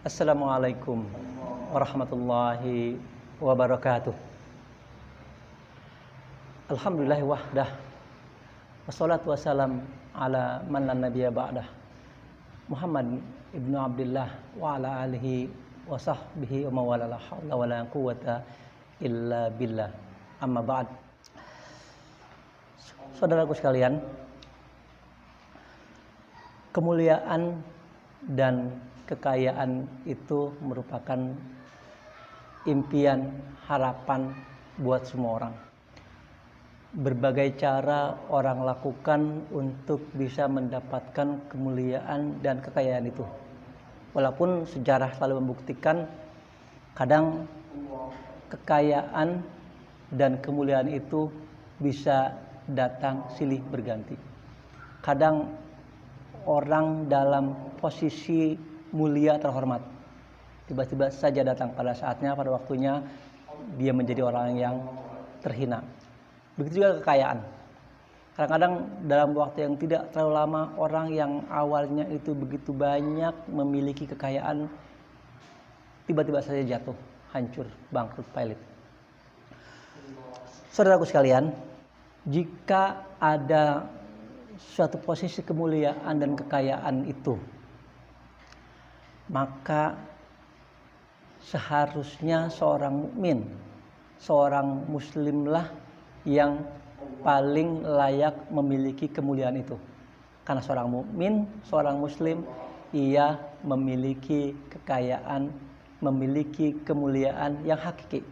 Assalamualaikum warahmatullahi wabarakatuh. Alhamdulillah wahdah. Wassalatu wassalam ala man la nabiyya ba'dah. Muhammad ibnu Abdullah wa ala alihi wa sahbihi wa mawala la hawla wa la quwwata illa billah. Amma ba'd. Saudaraku sekalian, kemuliaan dan kekayaan itu merupakan impian, harapan buat semua orang. Berbagai cara orang lakukan untuk bisa mendapatkan kemuliaan dan kekayaan itu. Walaupun sejarah selalu membuktikan kadang kekayaan dan kemuliaan itu bisa datang silih berganti. Kadang orang dalam posisi mulia terhormat tiba-tiba saja datang pada saatnya, pada waktunya dia menjadi orang yang terhina. Begitu juga kekayaan. Kadang-kadang dalam waktu yang tidak terlalu lama, orang yang awalnya itu begitu banyak memiliki kekayaan tiba-tiba saja jatuh, hancur, bangkrut, pailit. Saudaraku sekalian, jika ada suatu posisi kemuliaan dan kekayaan itu, maka seharusnya seorang mukmin, seorang muslimlah yang paling layak memiliki kemuliaan itu. Karena seorang mukmin, seorang muslim, ia memiliki kekayaan, memiliki kemuliaan yang hakiki.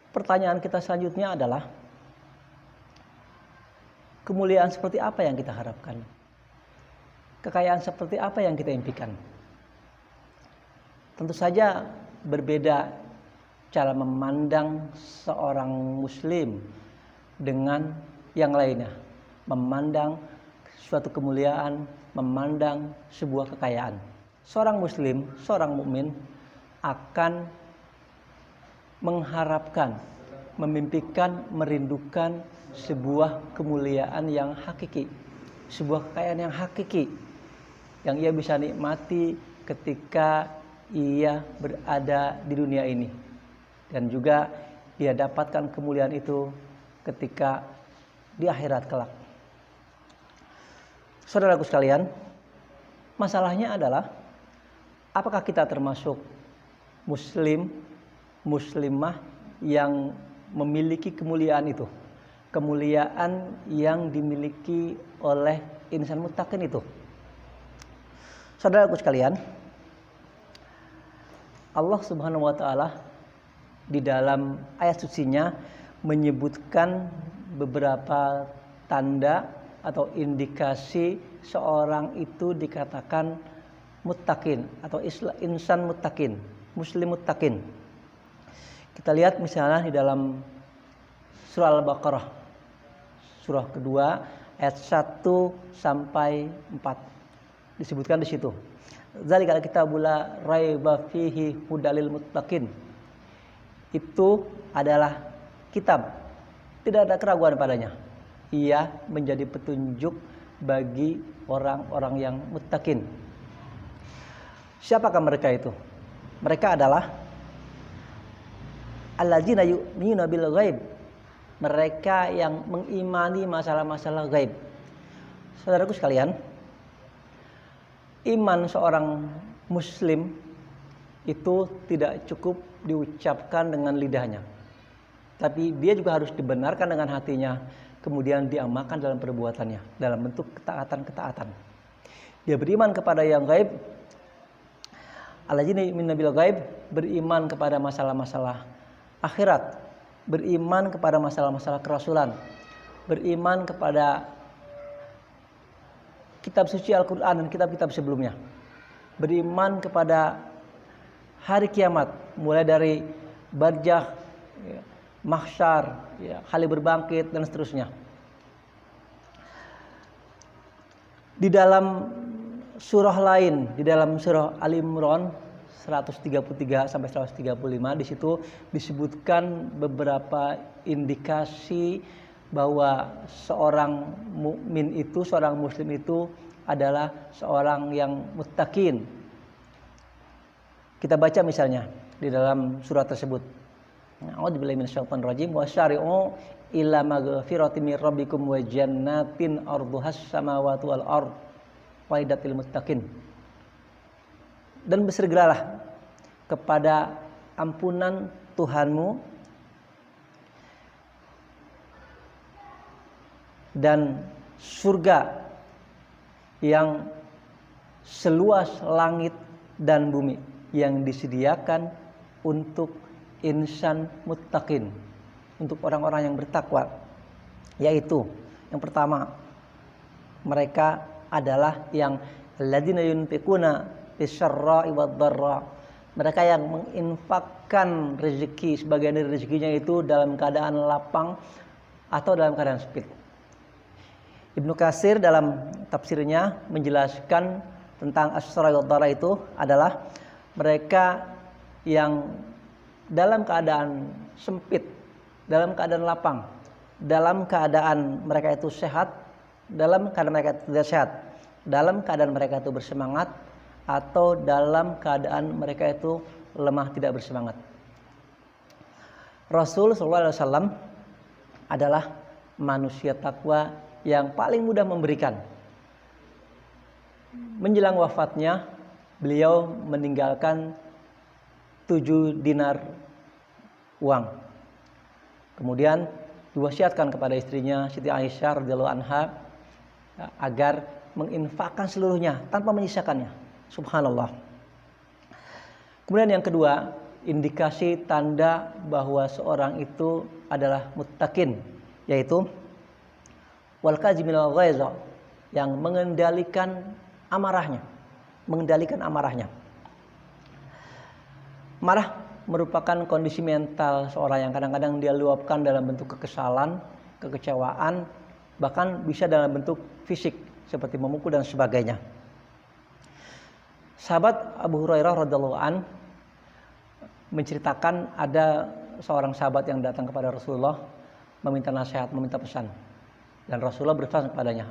Pertanyaan kita selanjutnya adalah, kemuliaan seperti apa yang kita harapkan? Kekayaan seperti apa yang kita impikan? Tentu saja berbeda cara memandang seorang muslim dengan yang lainnya. Memandang suatu kemuliaan, memandang sebuah kekayaan. Seorang muslim, seorang mukmin akan mengharapkan, memimpikan, merindukan sebuah kemuliaan yang hakiki, sebuah kekayaan yang hakiki yang ia bisa nikmati ketika ia berada di dunia ini, dan juga dia dapatkan kemuliaan itu ketika di akhirat kelak. Saudaraku sekalian, masalahnya adalah apakah kita termasuk muslim, muslimah yang memiliki kemuliaan itu, kemuliaan yang dimiliki oleh insan muttaqin itu. Saudaraku sekalian, Allah Subhanahu wa taala di dalam ayat sucinya menyebutkan beberapa tanda atau indikasi seorang itu dikatakan muttaqin atau insan muttaqin, muslim muttaqin. Kita lihat misalnya di dalam surah Al-Baqarah, surah kedua ayat 1 sampai 4. Disebutkan di situ. Zalikal kitabul la raiba fihi hudalil muttaqin. Itu adalah kitab, tidak ada keraguan padanya. Ia menjadi petunjuk bagi orang-orang yang muttaqin. Siapakah mereka itu? Mereka adalah alladzina yu'minuna bil ghaib. Mereka yang mengimani masalah-masalah gaib. Saudaraku sekalian, iman seorang muslim itu tidak cukup diucapkan dengan lidahnya, tapi dia juga harus dibenarkan dengan hatinya, kemudian diamalkan dalam perbuatannya, dalam bentuk ketaatan-ketaatan. Dia beriman kepada yang gaib, alladzina yu'minuna bil ghaib, beriman kepada masalah-masalah akhirat, beriman kepada masalah-masalah kerasulan, beriman kepada kitab suci Al-Quran dan kitab-kitab sebelumnya, beriman kepada hari kiamat, mulai dari barzakh, mahsyar, hari berbangkit dan seterusnya. Di dalam surah lain, di dalam surah Al-Imran 133 sampai 135, di situ disebutkan beberapa indikasi bahwa seorang mukmin itu, seorang muslim itu adalah seorang yang muttaqin, Kita baca misalnya di dalam surat tersebut. A'udzubillahi minasyaitonir rajim wa syari'u ila maghfiratin mir rabbikum wa jannatin arduhas samawati wal ard waidatil muttaqin. Dan bersegeralah kepada ampunan Tuhanmu dan surga yang seluas langit dan bumi yang disediakan untuk insan muttaqin, untuk orang-orang yang bertakwa. Yaitu yang pertama, mereka adalah yang alladzina yunfiquna bisyarra'i wad-dharra. Mereka yang menginfakkan rezeki, sebagian dari rezekinya itu dalam keadaan lapang atau dalam keadaan sempit. Ibnu Katsir dalam tafsirnya menjelaskan tentang as-sarra wad-dharra itu adalah mereka yang dalam keadaan sempit, dalam keadaan lapang, dalam keadaan mereka itu sehat, dalam keadaan mereka itu tidak sehat, dalam keadaan mereka itu bersemangat, atau dalam keadaan mereka itu lemah tidak bersemangat. Rasul SAW adalah manusia takwa yang paling mudah memberikan. Menjelang wafatnya, beliau meninggalkan 7 dinar uang. Kemudian diwasiatkan kepada istrinya Siti Aisyah radhiyallahu anha agar menginfakkan seluruhnya tanpa menyisakannya. Subhanallah. Kemudian yang kedua, indikasi tanda bahwa seorang itu adalah muttaqin, yaitu wal kaziminal ghaiza, yang mengendalikan amarahnya. Marah merupakan kondisi mental seorang yang kadang-kadang dia luapkan dalam bentuk kekesalan, kekecewaan, bahkan bisa dalam bentuk fisik seperti memukul dan sebagainya. Sahabat Abu Hurairah radhiyallahu an menceritakan ada seorang sahabat yang datang kepada Rasulullah meminta nasihat, meminta pesan. Dan Rasulullah berpesan kepadanya,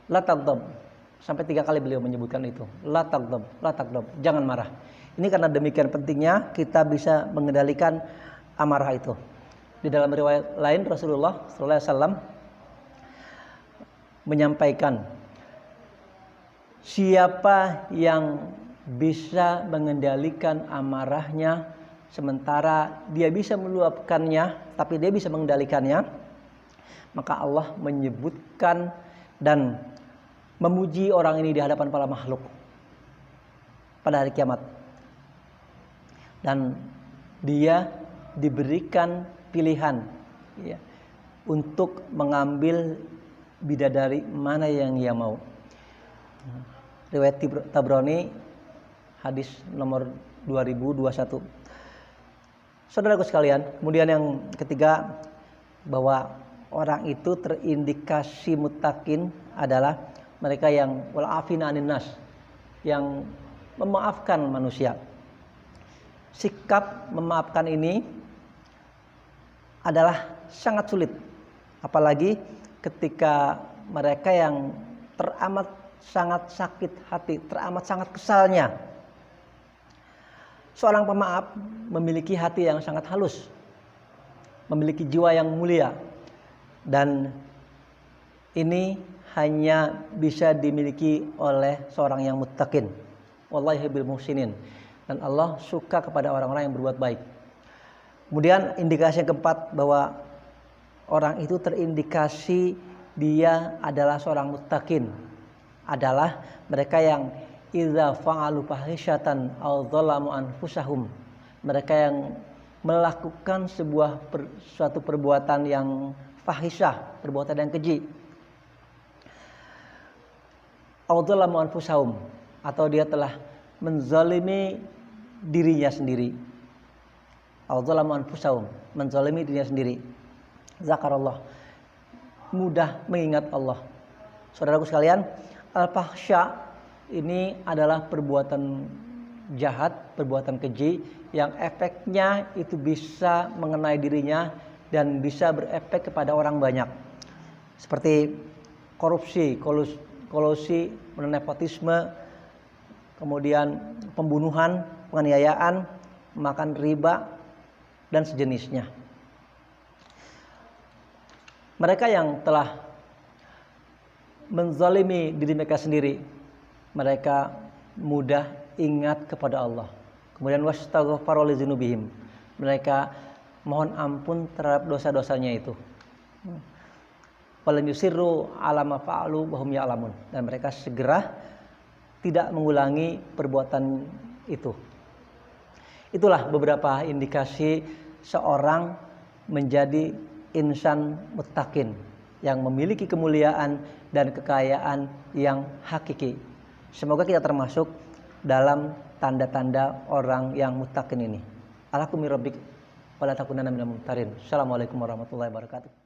la taghdab. Sampai 3 kali beliau menyebutkan itu. La taghdab, jangan marah. Ini karena demikian pentingnya kita bisa mengendalikan amarah itu. Di dalam riwayat lain Rasulullah SAW menyampaikan, siapa yang bisa mengendalikan amarahnya sementara dia bisa meluapkannya tapi dia bisa mengendalikannya, maka Allah menyebutkan dan memuji orang ini di hadapan para makhluk pada hari kiamat. Dan dia diberikan pilihan untuk mengambil bidadari mana yang ia mau. Riwayat Tabrani hadis nomor 2021. Saudaraku sekalian, kemudian yang ketiga, bahwa orang itu terindikasi muttaqin adalah mereka yang wal afina anin nas, yang memaafkan manusia. Sikap memaafkan ini adalah sangat sulit, apalagi ketika mereka yang teramat sangat sakit hati, teramat sangat kesalnya. Seorang pemaaf memiliki hati yang sangat halus, memiliki jiwa yang mulia, dan ini hanya bisa dimiliki oleh seorang yang muttaqin. Wallahi bil muhsinin. Dan Allah suka kepada orang-orang yang berbuat baik. Kemudian indikasi yang keempat bahwa orang itu terindikasi dia adalah seorang muttaqin adalah mereka yang idza fa'alu fahisyatan aw dzalamu anfusahum. Mereka yang melakukan suatu perbuatan yang fahisyah, perbuatan yang keji. Aw dzalamu anfusahum, atau dia telah menzalimi dirinya sendiri. Aw dzalamu anfusahum, menzalimi dirinya sendiri. Zakarallah, mudah mengingat Allah. Saudaraku sekalian, al-fahsya ini adalah perbuatan jahat, perbuatan keji yang efeknya itu bisa mengenai dirinya dan bisa berefek kepada orang banyak. Seperti korupsi, kolusi, nepotisme, kemudian pembunuhan, penganiayaan, makan riba, dan sejenisnya. Mereka yang telah menzalimi diri mereka sendiri, mereka mudah ingat kepada Allah. Kemudian wastaghfaru li dzunubihim, mereka mohon ampun terhadap dosa-dosanya itu. Walam yusirru ala ma fa'alu wa hum ya'lamun, dan mereka segera tidak mengulangi perbuatan itu. Itulah beberapa indikasi seorang menjadi insan muttaqin yang memiliki kemuliaan dan kekayaan yang hakiki. Semoga kita termasuk dalam tanda-tanda orang yang muttaqin ini. Alakum mirabbik wala takunanna minal mumtarin. Assalamualaikum warahmatullahi wabarakatuh.